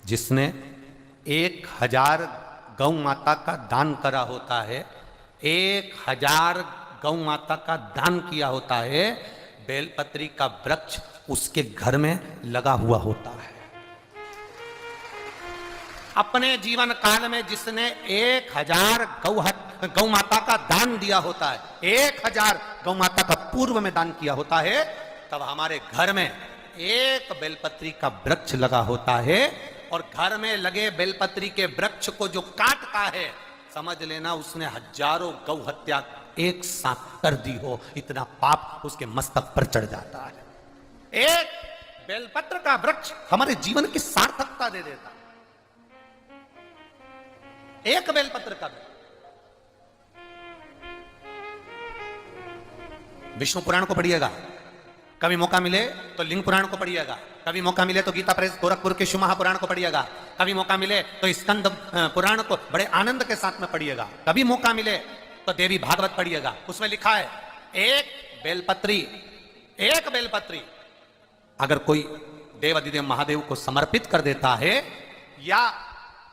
जिसने 1000 गौ माता का दान करा होता है, 1000 गौ माता का दान किया होता है, बेलपत्री का वृक्ष उसके घर में लगा हुआ होता है। अपने जीवन काल में जिसने 1000 गौ माता का दान दिया होता है, 1000 गौ माता का पूर्व में दान किया होता है, तब हमारे घर में एक बेलपत्री का वृक्ष लगा होता है। और घर में लगे बेलपत्री के वृक्ष को जो काटता है, समझ लेना उसने हजारों गौ हत्या एक साथ कर दी हो, इतना पाप उसके मस्तक पर चढ़ जाता है। एक बेलपत्र का वृक्ष हमारे जीवन की सार्थकता दे देता, एक बेलपत्र का। विष्णु पुराण को पढ़िएगा, कभी मौका मिले तो लिंग पुराण को पढ़िएगा, कभी मौका मिले तो गीता प्रेस गोरखपुर के शिव महापुराण को पढ़िएगा, कभी मौका मिले तो स्कंद पुराण को बड़े आनंद के साथ में पढ़िएगा, कभी मौका मिले तो देवी भागवत पढ़िएगा। उसमें लिखा है एक बेलपत्री अगर कोई देव अधिदेव महादेव को समर्पित कर देता है, या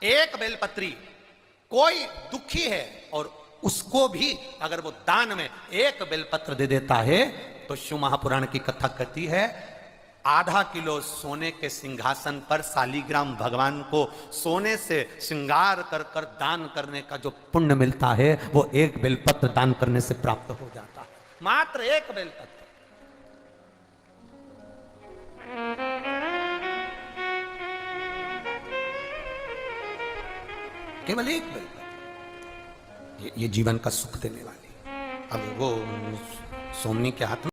एक बेलपत्री कोई दुखी है और उसको भी अगर वो दान में एक बेलपत्र दे देता है, तो शिव महापुराण की कथा कहती है आधा किलो सोने के सिंहासन पर शालिग्राम भगवान को सोने से श्रृंगार कर कर दान करने का जो पुण्य मिलता है, वो एक बेलपत्र दान करने से प्राप्त हो जाता है। मात्र एक बेलपत्र, केवल एक बेलपत्र, ये जीवन का सुख देने वाली। अब वो सोमनी के हाथ में